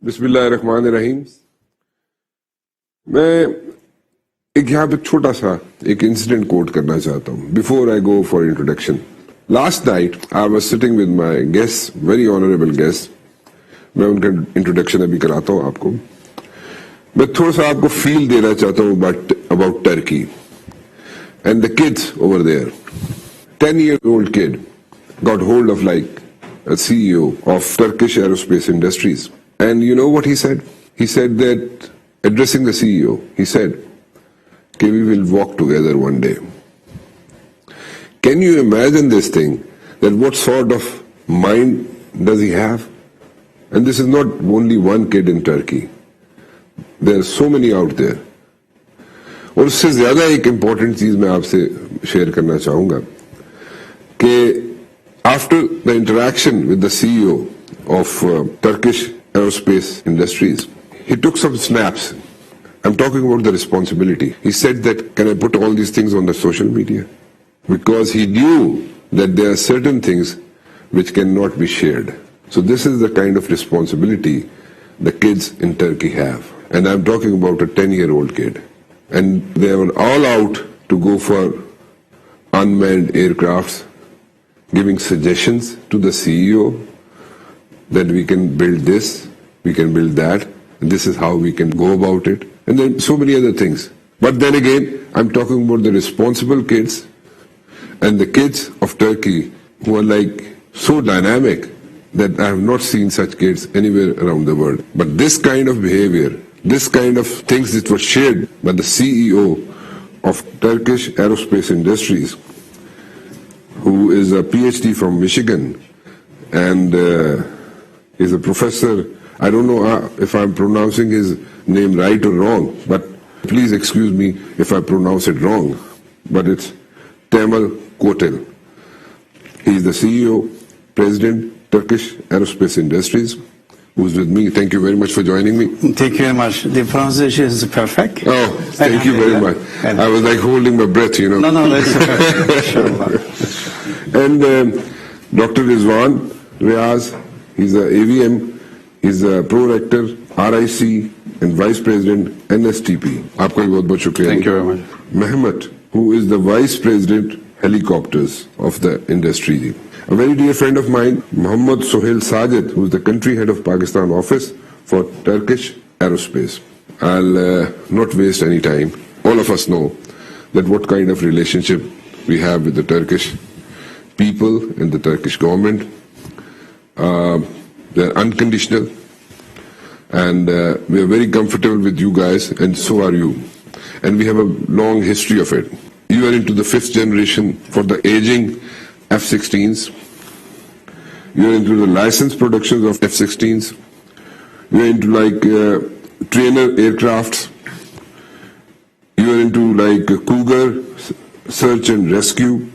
बिस्मिल्लाहिर्रहमानिर्रहीम। मैं एक यहाँ पे छोटा सा एक इंसिडेंट कोट करना चाहता हूँ before I go for introduction. Last night I was sitting with my guest, very honourable guest. मैं उनका इंट्रोडक्शन अभी कराता हूँ आपको। मैं थोड़ा सा आपको फील देना चाहता हूँ about Turkey and the kids over there. 10-year-old kid got hold of like a CEO of Turkish Aerospace Industries. And you know what he said? He said that, addressing the CEO, he said, okay, we will walk together one day. Can you imagine this thing? That what sort of mind does he have? And this is not only one kid in Turkey. There are so many out there. और उससे ज्यादा एक important चीज मैं आपसे share करना चाहूंगा कि after the interaction with the CEO of Turkish Aerospace Industries, he took some snaps. I'm talking about the responsibility. He said that, can I put all these things on the social media? Because he knew that there are certain things which cannot be shared. So this is the kind of responsibility the kids in Turkey have. And I'm talking about a 10-year-old kid. And they were all out to go for unmanned aircrafts, giving suggestions to the CEO that we can build this, we can build that, and this is how we can go about it, and then so many other things. But then again, I'm talking about the responsible kids and the kids of Turkey who are like so dynamic that I have not seen such kids anywhere around the world. But this kind of behavior, this kind of things that were shared by the CEO of Turkish Aerospace Industries, who is a PhD from Michigan and is a professor. I don't know if I'm pronouncing his name right or wrong, but please excuse me if I pronounce it wrong. But it's Temel Kotil. He is the CEO, President, Turkish Aerospace Industries, who's with me. Thank you very much for joining me. Thank you very much. The pronunciation is perfect. Oh, thank you very much. I was like holding my breath, you know. No, that's perfect. Sure. And Dr. Rizwan, Riaz, he's a AVM, he's a Pro-Rector, RIC, and Vice President, NSTP. Aapka bhi bahut shukriya. Thank you very much. Mehmet, who is the Vice President, Helicopters of the industry. A very dear friend of mine, Sohail Sajid, who is the country head of Pakistan office for Turkish Aerospace. I'll not waste any time. All of us know that what kind of relationship we have with the Turkish people and the Turkish government. They're unconditional, and we are very comfortable with you guys, and so are you. And we have a long history of it. You are into the 5th generation for the aging F-16s. You are into the licensed productions of F-16s. You are into like trainer aircrafts. You are into like Cougar, search and rescue,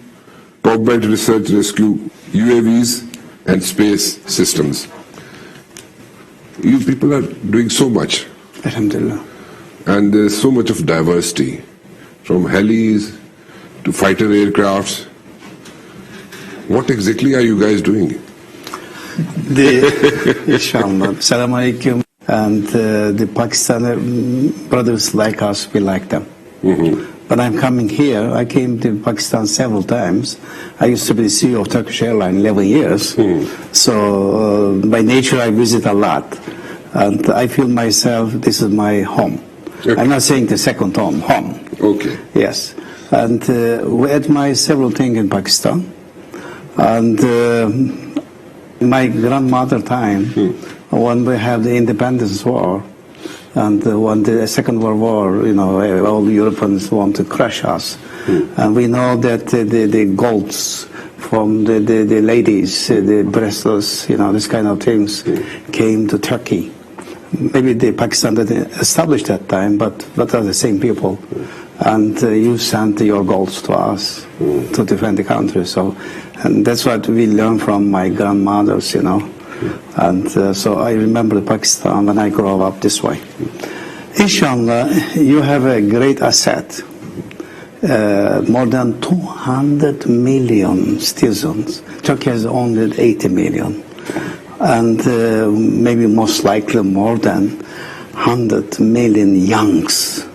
combat research rescue, UAVs and space systems. You people are doing so much. Alhamdulillah. And there's so much of diversity, from helis to fighter aircrafts. What exactly are you guys doing? Inshallah. Assalamu alaikum. And the Pakistani brothers like us, we like them. But I'm coming here. I came to Pakistan several times. I used to be the CEO of Turkish Airlines 11 years. So by nature, I visit a lot. And I feel myself, this is my home. Okay. I'm not saying the second home. Okay. Yes. And we admire several things in Pakistan. And my grandmother time, when we had the independence war, and when the Second World War, you know, all the Europeans want to crush us. And we know that the golds from the ladies, the breasts, you know, this kind of things came to Turkey. Maybe the Pakistan didn't establish that time, but are the same people. And you sent your golds to us to defend the country. So, and that's what we learned from my grandmothers, you know. And so I remember Pakistan when I grew up this way. Inshallah, you have a great asset. More than 200 million citizens. Turkey has only 80 million. and maybe most likely more than 100 million youngs.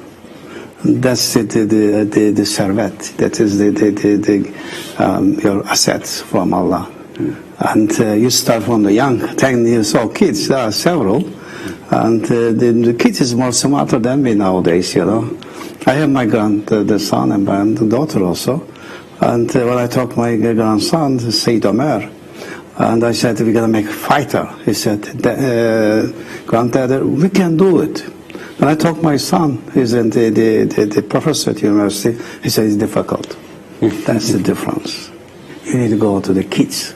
That's the servet. That is your assets from Allah. And you start from the young, 10 years old kids. There are several, and the kids is more smarter than me nowadays. You know, I have my the son and granddaughter also. And when I talked to my grandson, Said Omer, and I said, we're going to make a fighter. He said, Granddad, we can do it. When I talked to my son, he's in the professor at university, he said, it's difficult. That's the difference. You need to go to the kids.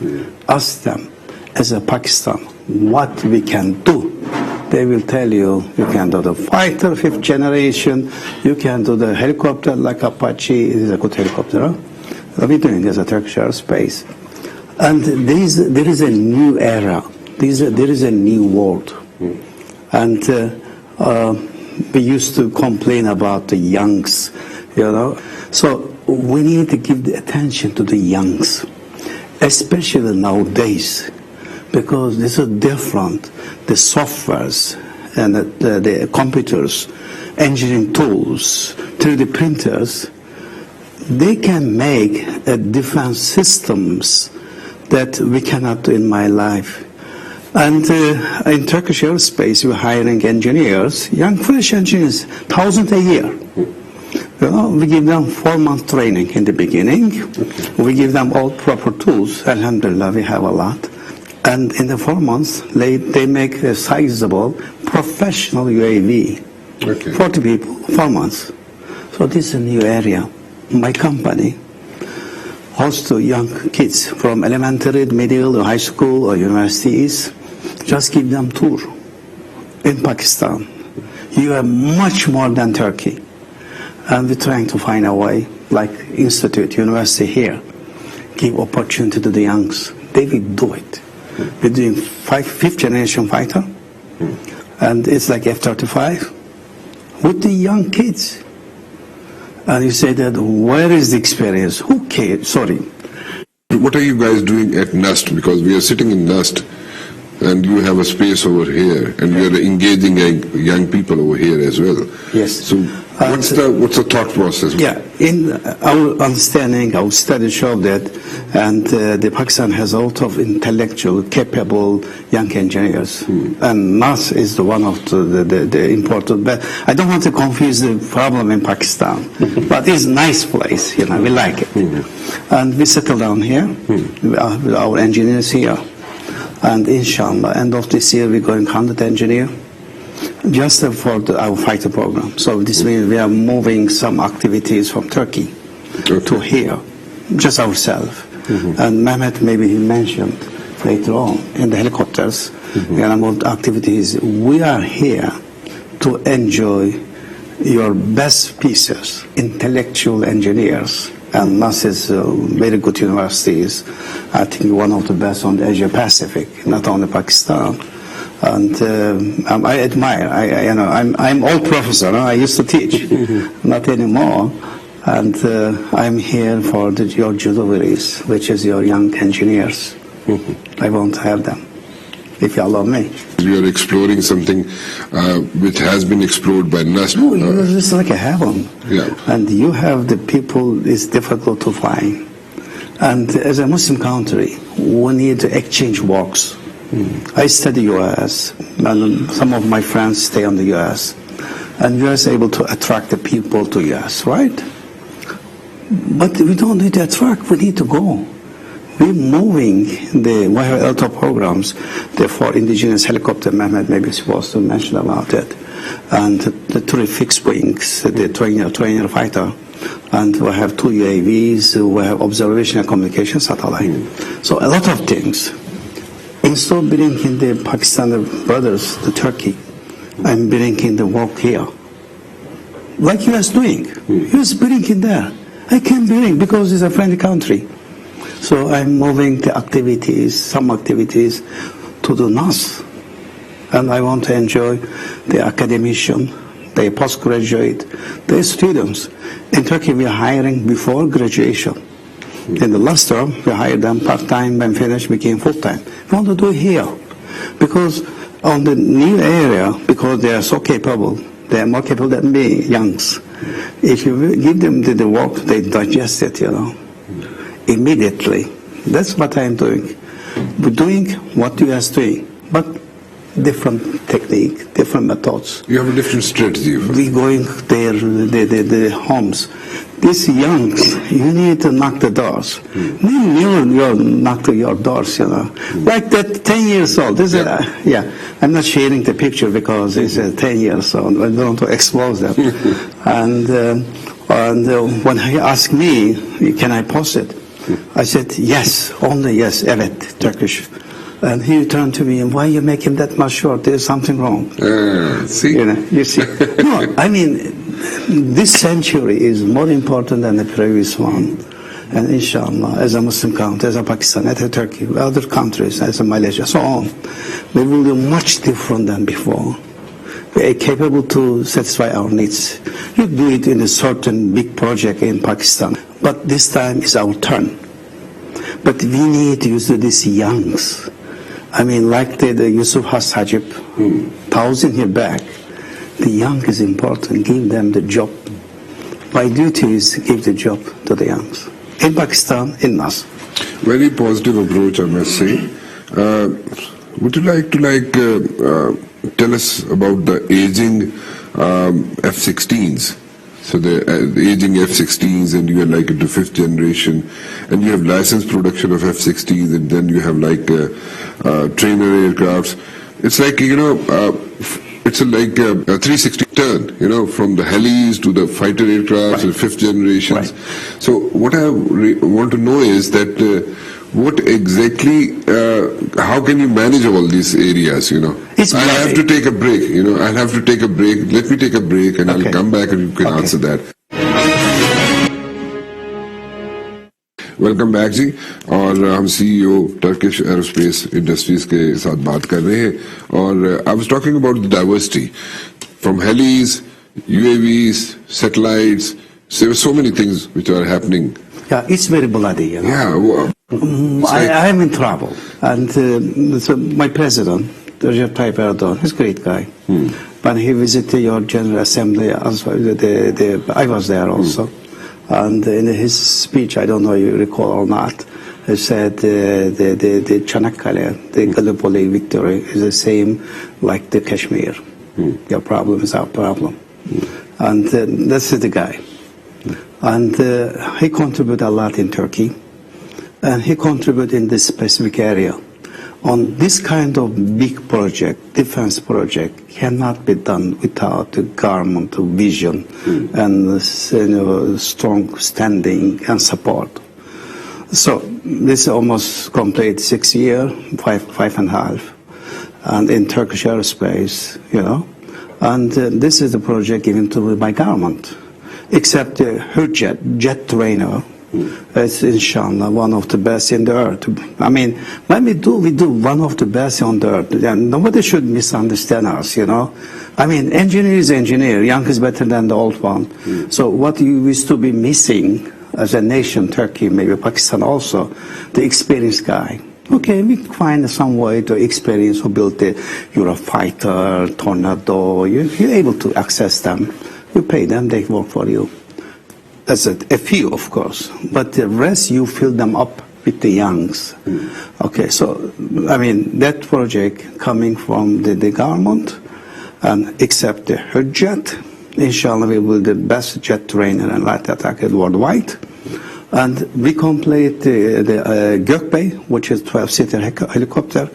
Ask them, as a Pakistan, what we can do. They will tell you, you can do the fighter, 5th generation, you can do the helicopter like Apache, it is a good helicopter. Huh? What we're doing as a Turkish Aerospace. And there is a new era. There is a new world. And we used to complain about the youngs, you know. So we need to give the attention to the youngs, especially nowadays, because this is different. The softwares and the computers, engineering tools, 3D printers, they can make different systems that we cannot do in my life. And in Turkish Aerospace, we're hiring engineers, young fresh engineers, 1,000 a year. You know, we give them 4-month training in the beginning. We give them all proper tools. Alhamdulillah, we have a lot. And in the 4 months, they make a sizable professional UAV. 40 people, 4 months. So this is a new area. My company hosts young kids from elementary, middle, or high school, or universities. Just give them tour in Pakistan. You are much more than Turkey. And we're trying to find a way, like institute, university here, give opportunity to the youngs. They will do it. We're doing 5th generation fighter, and it's like F-35 with the young kids. And you say that, where is the experience? Who cares? Sorry. What are you guys doing at NUST? Because we are sitting in NUST, and you have a space over here, and we are engaging young people over here as well. Yes. So what's the thought process? Yeah, in our understanding, our studies show that, and the Pakistan has a lot of intellectual, capable young engineers, and NUST is the one of the important. But I don't want to confuse the problem in Pakistan, but it's a nice place. You know, we like it, and we settle down here with our engineers here. And inshallah, end of this year, we're going 100 engineers just for our fighter program. So this means we are moving some activities from Turkey to here, just ourselves. And Mehmet, maybe he mentioned later on, in the helicopters, we are about activities. We are here to enjoy your best pieces, intellectual engineers. And NUST is very good universities. I think one of the best on the Asia Pacific, not only Pakistan. And I admire. I'm old professor. I used to teach, not anymore. And I'm here for your jubilees, which is your young engineers. I want to have them, if you allow me. We are exploring something which has been explored by NUST. No, it's like a heaven. Yeah. And you have the people, it's difficult to find. And as a Muslim country, we need to exchange works. I study U.S., and some of my friends stay in the U.S., and U.S. is able to attract the people to U.S., right? But we don't need to attract, we need to go. We're moving we have a lot of programs, for indigenous helicopter. Mehmet maybe supposed to mention about it. And the 3 fixed wings, the trainer fighter. And we have 2 UAVs, we have observation and communication satellite. So a lot of things. Instead of bringing the Pakistani brothers to Turkey, I'm bringing the work here. Like U.S. doing. U.S. bringing there. I can bring because it's a friendly country. So I'm moving the activities, some activities, to the NUST. And I want to enjoy the academician, the postgraduate, the students. In Turkey, we are hiring before graduation. In the last term, we hired them part-time, when finished, became full-time. We want to do it here. Because on the new area, because they are so capable, they are more capable than me, youngs. If you give them the work, they digest it, immediately. That's what I'm doing. We're doing what you are doing, but different technique, different methods. You have a different strategy. We going there, the homes. These youngs, you need to knock the doors. You knock your doors, Like that 10 years old. This is, I'm not sharing the picture because it's 10 years old. I don't want to expose that. and when he asked me, can I post it? I said, yes, only yes, evet, Turkish. And he turned to me, and why are you making that much short? There's something wrong. See? You see. No, I mean, this century is more important than the previous one. And inshallah, as a Muslim country, as a Pakistan, as a Turkey, other countries, as a Malaysia, so on, we will do much different than before. We are capable to satisfy our needs. You do it in a certain big project in Pakistan, but this time is our turn. But we need to use these youngs. I mean, like the Yusuf has Sajid, 1,000 years back. The young is important. Give them the job. My duty is to give the job to the youngs. In Pakistan, in us. Very positive approach, I must say. Would you like to tell us about the aging F-16s? So the aging F-16s, and you are like into 5th generation, and you have licensed production of F-16s, and then you have like trainer aircrafts. It's like, it's like a 360 turn, from the helis to the fighter aircrafts and 5th generations. Right. So what I want to know is that what exactly, how can you manage all these areas, I have to take a break, I'll have to take a break. Let me take a break and I'll come back and you can answer that. Welcome back ji, और हम CEO Turkish aerospace industries के साथ बात कर रहे हैं, और I was talking about the diversity from helis, UAVs, satellites. There are so many things which are happening. Yeah, it's very bloody. Yeah. I am in trouble, and so my president, Recep Tayyip Erdogan, he's a great guy. When he visited your General Assembly, I was there also. And in his speech, I don't know if you recall or not, he said the Çanakkale, the Gallipoli victory is the same like the Kashmir. Your problem is our problem. And this is the guy. And he contributed a lot in Turkey. And he contributed in this specific area. On this kind of big project, defense project, cannot be done without the government vision and strong standing and support. So this is almost complete 6 years, 5.5, and in Turkish Aerospace, and this is the project given to my government, except the Hürjet jet trainer. It's inshallah one of the best in the earth. I mean, when we do one of the best on the earth. And nobody should misunderstand us, I mean, engineer is engineer. Young is better than the old one. So what you used to be missing as a nation, Turkey, maybe Pakistan also, the experienced guy. Okay, we find some way to experience who built the Eurofighter, Tornado. You're able to access them. You pay them, they work for you. That's a few, of course, but the rest you fill them up with the youngs. Okay, so I mean that project coming from the government, and except the Hürjet, inshallah we will be the best jet trainer and light attacker worldwide, and we complete the Gökbey, which is 12-seater helicopter.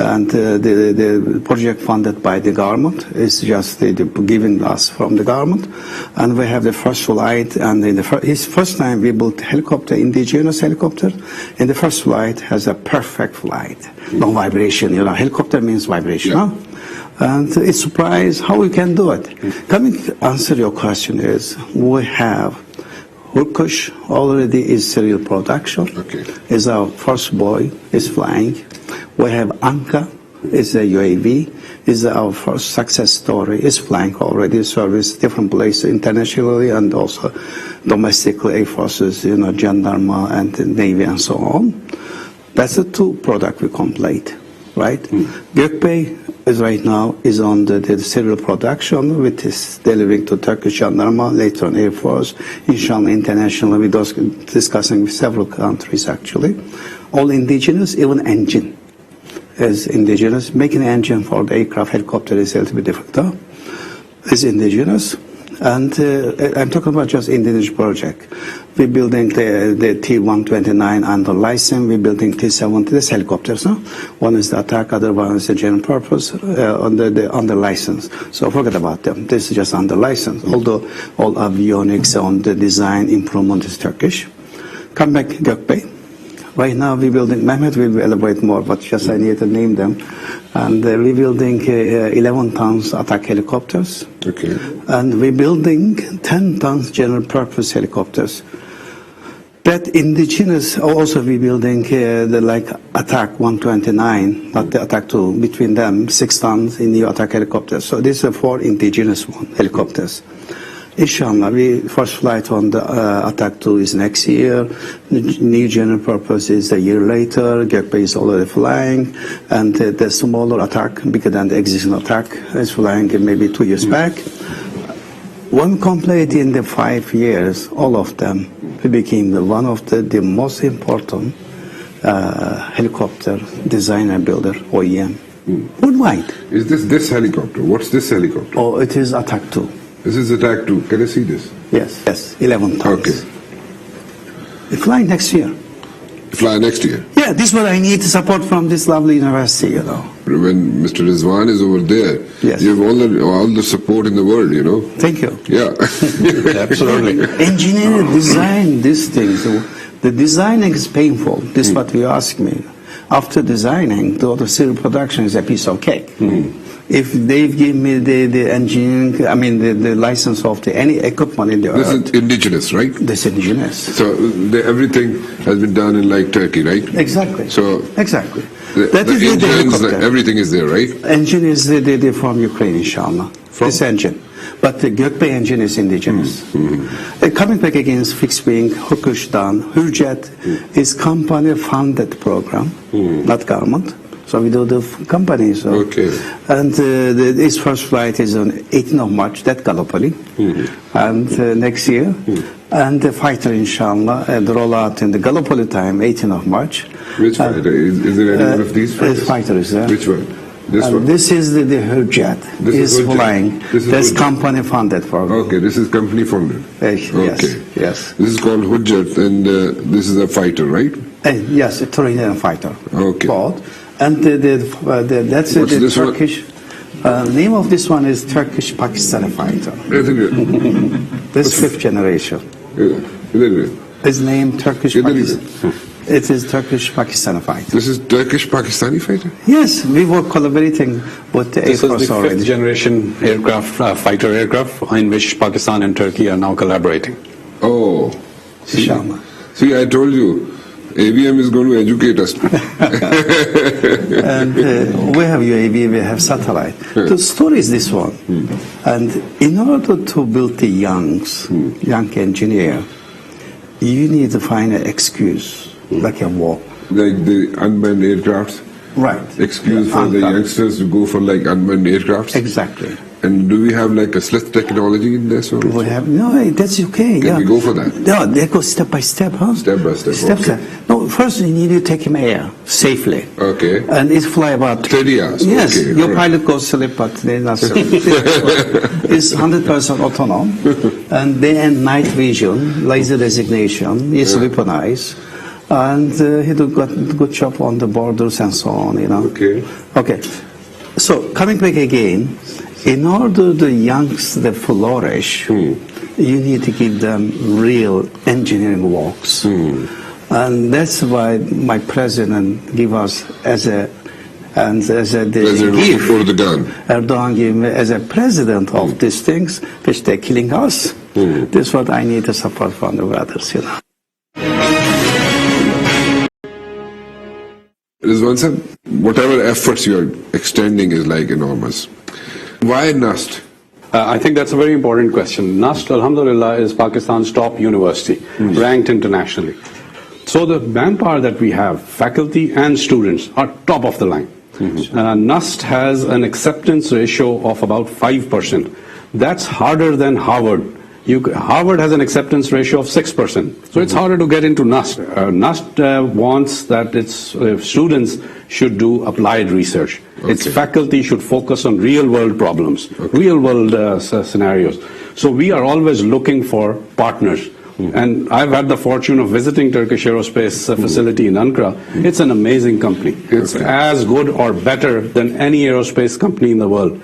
And the project funded by the government is just giving us from the government, and we have the first flight. And in his first time we built helicopter, indigenous helicopter. In the first flight has a perfect flight, no vibration. Helicopter means vibration. Yeah. And it's surprised how we can do it. Coming to answer your question is we have Hurkush already is serial production. Okay. Is our first boy is flying. We have Anka, is a UAV, is our first success story, is flying already, service different places internationally and also domestically, Air Forces, Gendarme and Navy and so on. That's the two products we complete. right? Gökbey is right now is on the serial production, with this delivering to Turkish Jandarma, later on Air Force, inshallah international. We're discussing with several countries actually. All indigenous, even engine is indigenous. Making an engine for the aircraft, helicopter is a little bit difficult. Is indigenous. And I'm talking about just indigenous project. We're building the T-129 under license. We're building T-70, this helicopters. No? One is the attack, other one is the general purpose under license. So forget about them. This is just under license. Although all avionics on the design improvement is Turkish. Come back, Gökbey. Right now we're building, Mehmet will elaborate more, but just I need to name them. And we're building 11 tons attack helicopters. Okay. And we're building 10 tons general purpose helicopters. That indigenous, also we're building the like attack 129, not the attack 2, between them 6 tons in new attack helicopters. So these are 4 indigenous helicopters. Inshallah, we first flight on the attack 2 is next year. The new general purpose is a year later. Gökbey is already flying, and the smaller attack, bigger than the existing attack, is flying maybe 2 years back. When complete in the 5 years, all of them, we became one of the most important helicopter designer builder, OEM, worldwide. Is this helicopter? What's this helicopter? Oh, it is attack 2. This is attack 2. Can I see this? Yes, 11 tons. Okay. They fly next year. Fly next year. Yeah, this is what I need support from this lovely university, you know. When Mr. Rizwan is over there, Yes. you have all the support in the world, you know. Thank you. Yeah. Absolutely. Engineer design these things. The designing is painful. This is what you ask me. After designing, the serial production is a piece of cake. If they give me the engineering, I mean the license of any equipment in the This earth, is indigenous, right? this is indigenous. So everything has been done in like Turkey, right? Exactly. So exactly. the That is the engines, helicopter. everything is there, right? Engine is from Ukraine, inshallah. This engine. But the Gökbey engine is indigenous. Coming back against fixed wing, Hukuş'tan, Hürjet is company-funded program, not government. So we do the company. So. Okay. And its first flight is on 18th of March, that Gallipoli, and next year. And the fighter, inshallah, the rollout in the Gallipoli time, 18th of March. Which fighter? Is there any one of these fighters? Fighter is there. Which one? This one? This is the Hürjet. This is Hürjet. Flying. This is That's Hürjet. company funded program. Okay, this is company funded. Yes, Okay. yes. This is called Hujjat, and this is a fighter, right? Yes, a Turkish fighter. Okay. Both. And that's What's the this one? Turkish. Name of this one is Turkish Pakistani fighter. This 5th generation. Is named Turkish Pakistani. It is Turkish Pakistani fighter. This is Turkish Pakistani fighter? Yes, we were collaborating with the Air This is Force the already. 5th generation aircraft, fighter aircraft, in which Pakistan and Turkey are now collaborating. Oh. Inshallah. See, I told you, ABM is going to educate us. And we have UAV, we have satellite. The story is this one. And in order to build the young engineer, you need to find an excuse, like a walk. Like the unmanned aircrafts? Right. Excuse for the youngsters to go for like unmanned aircrafts? Exactly. And do we have like a slit technology in this? Or We have, no, that's okay. Can we go for that? No, they go step by step, huh? Step by step, Step by okay. step. No, first you need to take him air safely. Okay. And it fly about 30 hours. Yes, Okay, your all right. pilot goes sleep, but they're not sleep. It's 100% autonomous, and day and night vision, laser designation, is weaponized, and he do good job on the borders and so on, you know. Okay. Okay. So coming back again, in order the youngs to flourish, you need to give them real engineering walks. And that's why my president give us as a President gift. for the gun. Erdogan gave me as a president of these things, which they're killing us. This is what I need to support from the brothers, you know. Rizwan sir, whatever efforts you are extending is like enormous. Why NUST? I think that's a very important question. NUST, alhamdulillah, is Pakistan's top university, ranked internationally. So the manpower that we have, faculty and students, are top of the line. NUST has an acceptance ratio of about 5%. That's harder than Harvard. Harvard has an acceptance ratio of 6%. So it's harder to get into NUST. NUST wants that its students should do applied research. Its faculty should focus on real-world problems, real-world scenarios. So we are always looking for partners. And I've had the fortune of visiting Turkish Aerospace facility in Ankara. It's an amazing company. It's as good or better than any aerospace company in the world.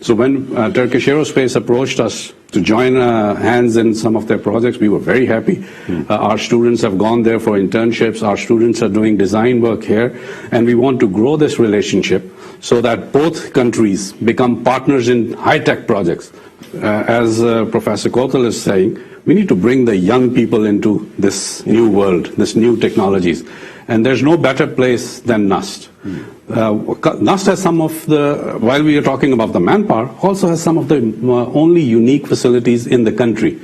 So when Turkish Aerospace approached us to join hands in some of their projects, we were very happy. Our students have gone there for internships. Our students are doing design work here. And we want to grow this relationship so that both countries become partners in high-tech projects. As Professor Kotil is saying, we need to bring the young people into this new world, this new technologies. And there's no better place than NUST. NUST has some of the, while we are talking about the manpower, also has some of the only unique facilities in the country.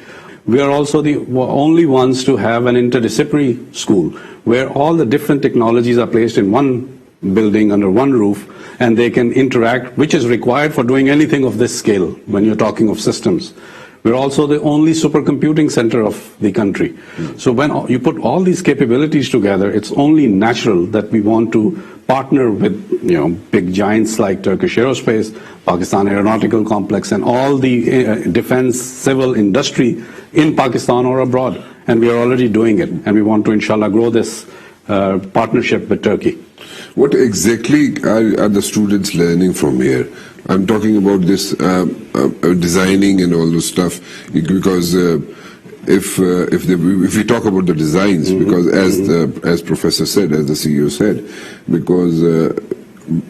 We are also the only ones to have an interdisciplinary school where all the different technologies are placed in one building under one roof and they can interact, which is required for doing anything of this scale when you're talking of systems. We're also the only supercomputing center of the country. So when you put all these capabilities together, it's only natural that we want to partner with big giants like Turkish Aerospace, Pakistan Aeronautical Complex, and all the defense civil industry in Pakistan or abroad. And we are already doing it. And we want to, inshallah, grow this partnership with Turkey. What exactly are the students learning from here? I'm talking about this designing and all this stuff, because if we talk about the designs, because as Professor said, as the CEO said, because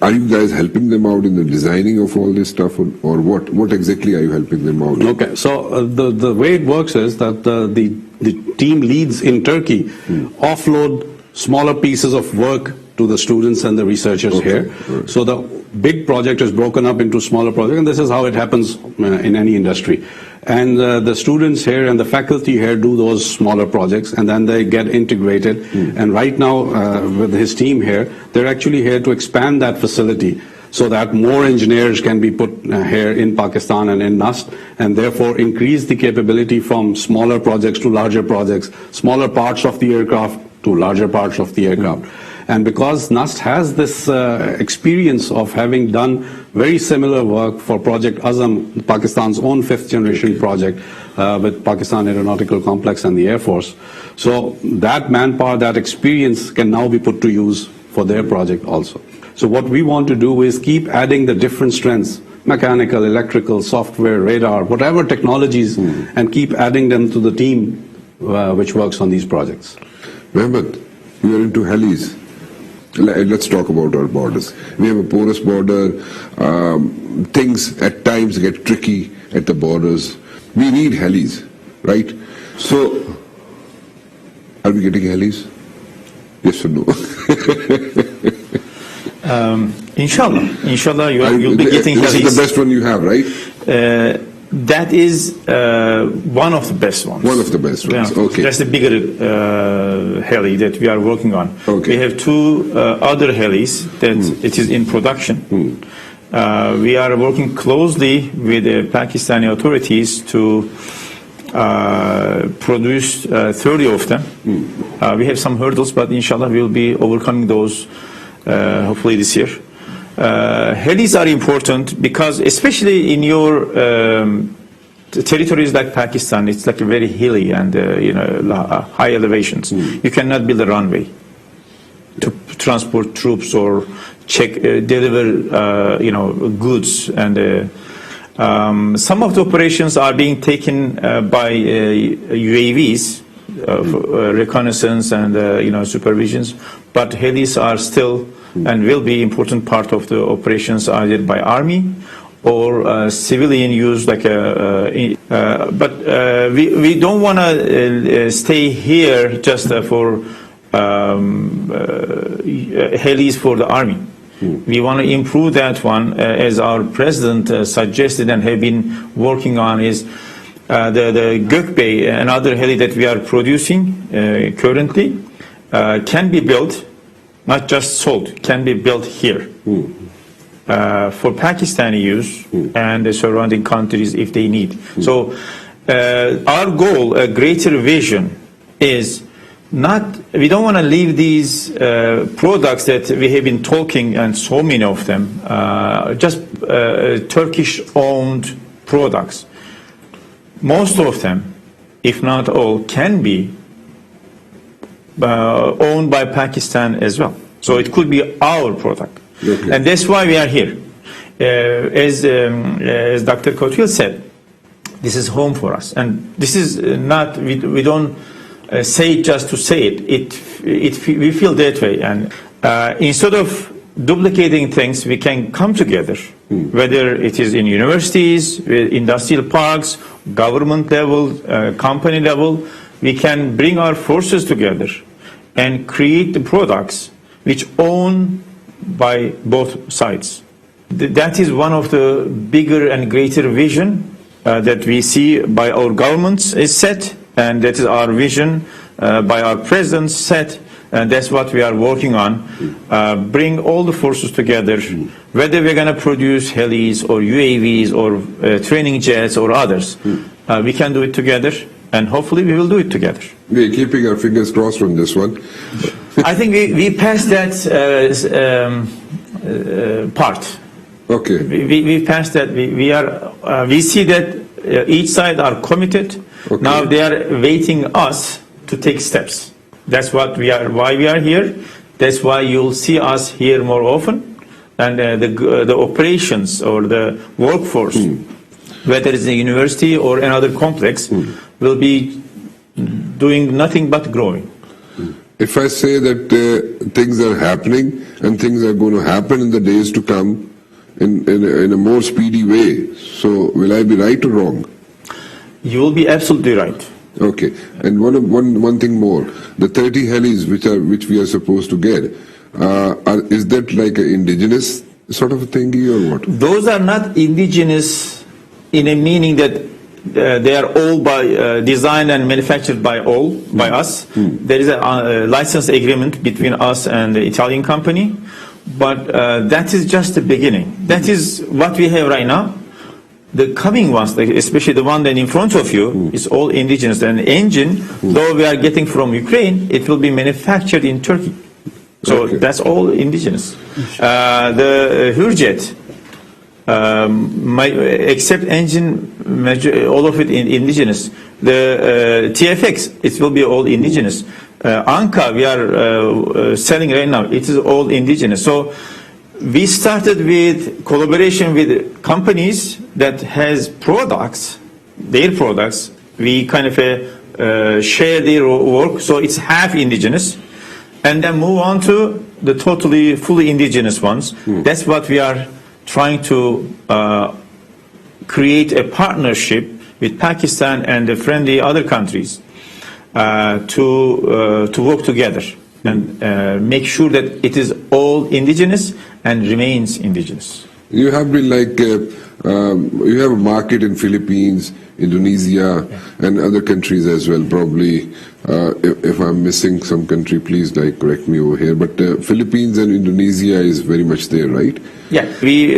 are you guys helping them out in the designing of all this stuff, or what exactly are you helping them out? Okay, so the way it works is that the team leads in Turkey offload smaller pieces of work to the students and the researchers here. Right. So the big project is broken up into smaller projects, and this is how it happens in any industry. And the students here and the faculty here do those smaller projects, and then they get integrated. And right now, with his team here, they're actually here to expand that facility so that more engineers can be put here in Pakistan and in NUST, and therefore increase the capability from smaller projects to larger projects, smaller parts of the aircraft to larger parts of the aircraft. And because NUST has this experience of having done very similar work for Project Azam, Pakistan's own 5th generation project with Pakistan Aeronautical Complex and the Air Force. So that manpower, that experience can now be put to use for their project also. So what we want to do is keep adding the different strengths, mechanical, electrical, software, radar, whatever technologies, and keep adding them to the team which works on these projects. Mehmet, you are into helis. Let's talk about our borders. We have a porous border. Things at times get tricky at the borders. We need helis, right? So, are we getting helis? Yes or no? Inshallah, you'll be getting helis. This is the best one you have, right? That is one of the best ones. One of the best ones, okay. That's the bigger heli that we are working on. Okay. We have two other helis that it is in production. We are working closely with the Pakistani authorities to produce 30 of them. We have some hurdles, but inshallah we'll be overcoming those hopefully this year. Helis are important because, especially in your territories like Pakistan, it's like a very hilly and high elevations. You cannot build a runway to transport troops or deliver goods, and some of the operations are being taken by UAVs, reconnaissance and supervisions, but helis are still and will be important part of the operations either by army or civilian use, like but we don't want to stay here just for helis for the army. We want to improve that one, as our president suggested and have been working on, is the Gökbey, another heli that we are producing currently, can be built, not just sold, can be built here. for Pakistani use and the surrounding countries if they need. So our goal, a greater vision, is not, we don't want to leave these products that we have been talking, and so many of them, just Turkish-owned products. Most of them, if not all, can be owned by Pakistan as well. So it could be our product. Okay. And that's why we are here. As Dr. Kotil said, this is home for us. And this is not, we don't say it just to say it. We feel that way. And instead of duplicating things, we can come together, whether it is in universities, industrial parks, government level, company level. We can bring our forces together and create the products which own by both sides. That is one of the bigger and greater vision that we see by our governments is set, and that is our vision by our presidents set, and that's what we are working on. Bring all the forces together, whether we're going to produce helis or UAVs or training jets or others. We can do it together, and hopefully we will do it together. We're keeping our fingers crossed on this one. I think we passed that part. Okay. We passed that. We see that each side are committed. Okay. Now they are waiting us to take steps. That's what why we are here. That's why you'll see us here more often. And the operations or the workforce, whether it's a university or another complex, will be doing nothing but growing. If I say that things are happening and things are going to happen in the days to come in a more speedy way, so will I be right or wrong? You will be absolutely right. Okay. And one thing more, the 30 helis which we are supposed to get, is that like an indigenous sort of a thingy or what? Those are not indigenous in a meaning that they are all designed and manufactured by us. There is a license agreement between us and the Italian company, but that is just the beginning. That is what we have right now. The coming ones, especially the one that in front of you, is all indigenous. And the engine, though we are getting from Ukraine, it will be manufactured in Turkey. So that's all indigenous. The Hürjet, except engine, all of it indigenous. The TFX, it will be all indigenous. Anka, we are selling right now, it is all indigenous. So we started with collaboration with companies that has products, their products. We kind of share their work, so it's half indigenous, and then move on to the totally, fully indigenous ones. That's what we are trying to create a partnership with Pakistan and the friendly other countries to work together and make sure that it is all indigenous and remains indigenous. You have been like, you have a market in Philippines, Indonesia, and other countries as well. Probably, if I'm missing some country, please correct me over here. But Philippines and Indonesia is very much there, right? Yeah, we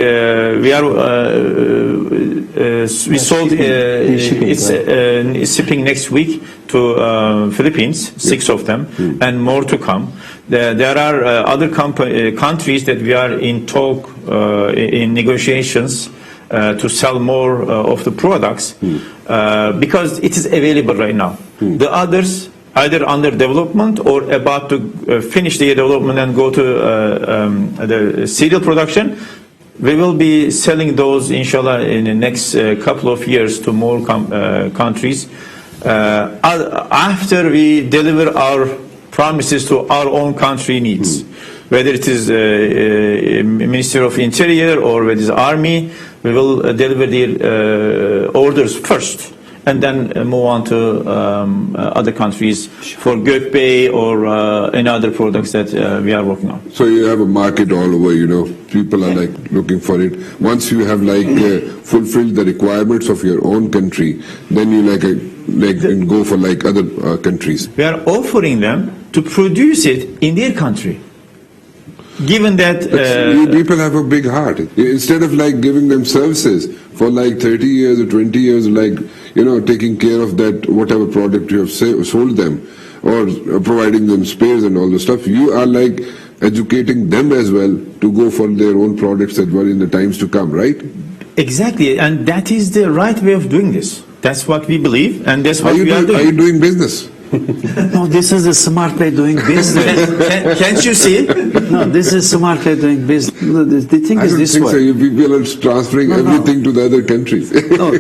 sold. It's shipping next week to Philippines, 6 of them, and more to come. There are other countries that we are in talk, in negotiations to sell more of the products because it is available right now. The others either under development or about to finish the development and go to the serial production. We will be selling those, inshallah, in the next couple of years to more countries after we deliver our promises to our own country needs. Whether it is Ministry of Interior or whether it is Army, we will deliver the orders first and then move on to other countries for Gökbey or any other products that we are working on. So you have a market all over, people are looking for it. Once you have fulfilled the requirements of your own country, then you go for other countries. We are offering them to produce it in their country. given that You people have a big heart. Instead of like giving them services for like 30 years or 20 years, like, you know, taking care of that, whatever product you have sold them, or providing them spares and all the stuff, you are like educating them as well to go for their own products as well in the times to come, right? exactly, and that is the right way of doing this. That's what we believe, and that's what Are you, we are are you doing. doing business? No, this is a smart way doing business. Can't you see? No, this is smart way doing business. No, the thing I is don't this think way. so. You people are transferring everything to the other countries. No,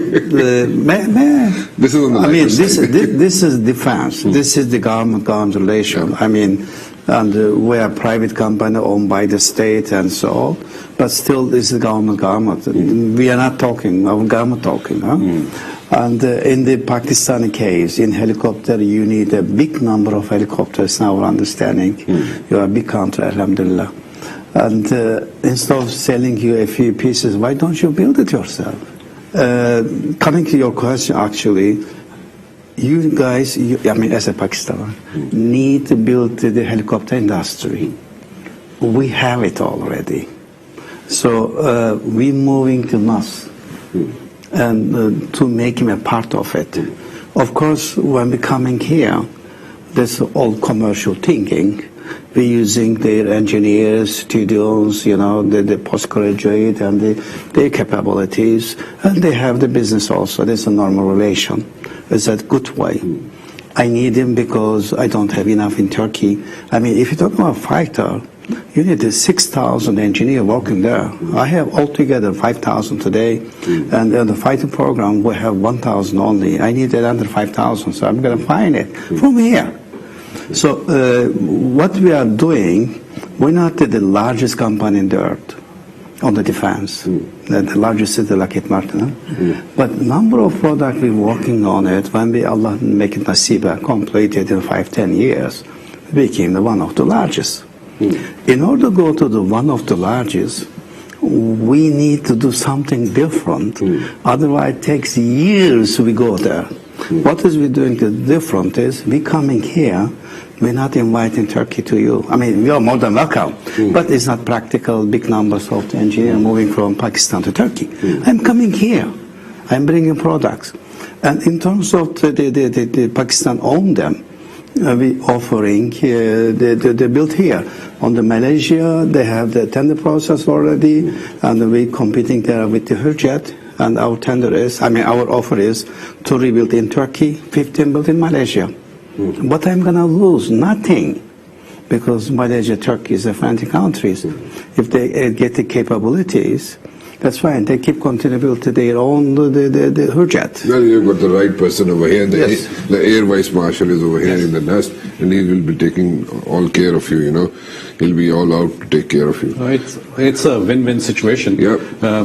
This is on the I mean, lighter side. this is defense. This is the government relation. I mean, and we are a private company owned by the state and so on, but still this is government. We are not talking, our government talking. Huh? And in the Pakistani case, in helicopter, you need a big number of helicopters, in our understanding. You are a big country, alhamdulillah. And instead of selling you a few pieces, why don't you build it yourself? Coming to your question, actually, you guys, I mean, as a Pakistani, need to build the helicopter industry. We have it already. So we're moving to NAS and to make him a part of it. Of course, when we're coming here, there's all commercial thinking. We're using their engineers, studios, you know, the postgraduate and their capabilities, and they have the business also. There's a normal relation. It's a good way. I need him because I don't have enough in Turkey. I mean, if you talk about fighter, you need 6,000 engineers working there. I have altogether 5,000 today, and in the fighter program we have 1,000 only. I need another 5,000, so I'm going to find it from here. So what we are doing, we're not the largest company in the earth on the defense. The largest is the Lockheed Martin. But number of products we're working on it, when we, Allah make it nasiba, completed in 5-10 years, we became the one of the largest. In order to go to the one of the largest, we need to do something different. Otherwise it takes years we go there. What is we doing different is we coming here, we're not inviting Turkey to you. I mean, we are more than welcome, but it's not practical, big numbers of the engineers moving from Pakistan to Turkey. I'm coming here, I'm bringing products. And in terms of the Pakistan own them, we offering, they built here. On the Malaysia, they have the tender process already, and we're competing there with the Hurjet. And our tender is, I mean, our offer is to rebuild in Turkey, 15 built in Malaysia. What I'm going to lose? Nothing. Because Malaysia, Turkey is a friendly countries. If they get the capabilities, that's fine. They keep contributing to their own the Hurjet. Well, you've got the right person over here. Yes. The Air Vice Marshal is over here in the nest, and he will be taking all care of you, you know. He'll be all out to take care of you. It's a win-win situation.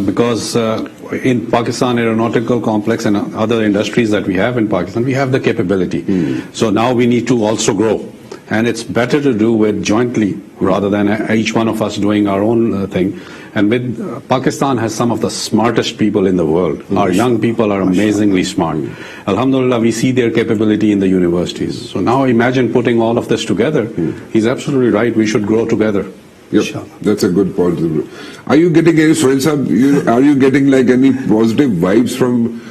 Because in Pakistan Aeronautical Complex and other industries that we have in Pakistan, we have the capability. So now we need to also grow. And it's better to do it jointly rather than each one of us doing our own thing. And with Pakistan has some of the smartest people in the world. Our young people are amazingly smart. Alhamdulillah, we see their capability in the universities. So now imagine putting all of this together. He's absolutely right. We should grow together. Yep, that's a good point. Are you getting any, are you getting like any positive vibes from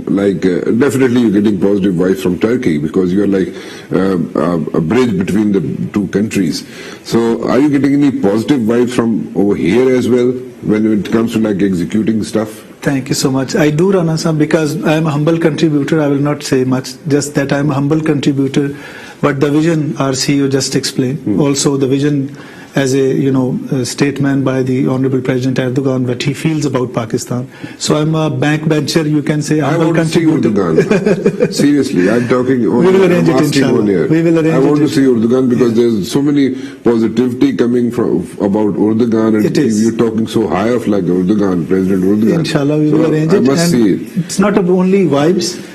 like, definitely you're getting positive vibes from Turkey because you're like a bridge between the two countries. So are you getting any positive vibes from over here as well when it comes to like executing stuff? Thank you so much. I do, Rana Sam, because I am a humble contributor. I will not say much, just that I am a humble contributor. But the vision our CEO just explained, also the vision as a statement by the Honorable President Erdogan, what he feels about Pakistan. So I'm a backbencher, you can say. I want to see Erdogan. Seriously, I'm talking. We will arrange it, inshallah. We will arrange it. I want to see Erdogan because there's so many positivity coming from about Erdogan, and you're talking so high of like Erdogan, President Erdogan. Inshallah, we will arrange it. I must see it. It's not only vibes.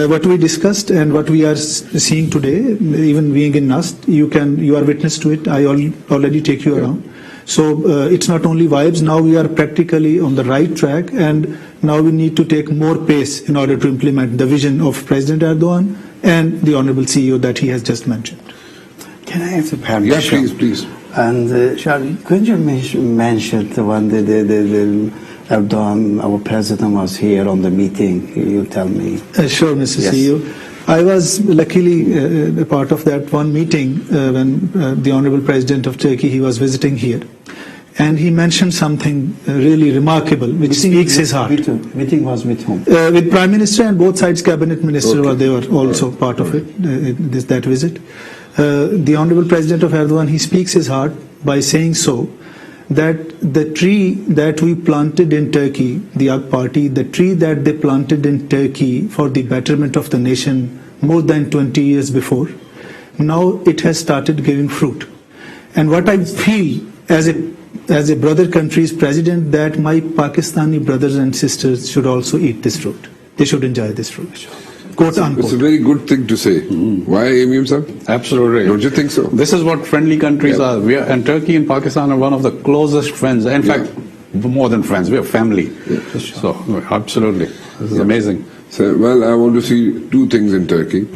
What we discussed and what we are seeing today, even being in NAST, you are witness to it. I already take you around. So it's not only vibes. Now we are practically on the right track, and now we need to take more pace in order to implement the vision of President Erdogan and the Honorable CEO that he has just mentioned. Can I answer permission? Yeah, please. And could you mention the one the Erdogan, our president, was here on the meeting? You tell me. Sure, Mr. Yes. CEO. I was luckily a part of that one meeting when the Honorable President of Turkey, he was visiting here. And he mentioned something really remarkable, which speaks his heart. Meeting was with whom? With Prime Minister and both sides cabinet minister, they were also part of it, that visit. The Honorable President of Erdogan, he speaks his heart by saying so, that the tree that we planted in Turkey, the AK Party, the tree that they planted in Turkey for the betterment of the nation more than 20 years before, now it has started giving fruit. And what I feel as a brother country's president, that my Pakistani brothers and sisters should also eat this fruit. They should enjoy this fruit. Quote unquote. It's a very good thing to say. Why, Amim sahab? Absolutely. Don't you think so? This is what friendly countries are. And Turkey and Pakistan are one of the closest friends. In fact, more than friends, we are family. So, absolutely. This is amazing. So, well, I want to see two things in Turkey.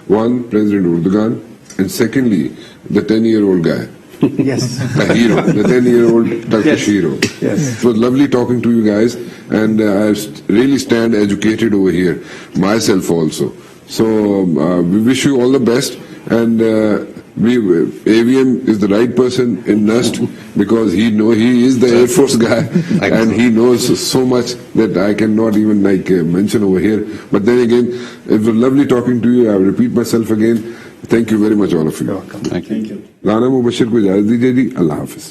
One, President Erdogan, and secondly, the 10-year-old guy. Yes. A hero, the 10-year-old Turkish hero. Yes. It was lovely talking to you guys, and I really stand educated over here, myself also. So we wish you all the best, and AVM is the right person in NUST because he is the Air Force guy, and he knows so much that I cannot even mention over here. But then again, it was lovely talking to you. I will repeat myself again. Thank you very much, all of you. You're welcome. Thank you. Rana Mubashir को इजाजत दीजिए जी, अल्लाह हाफिज।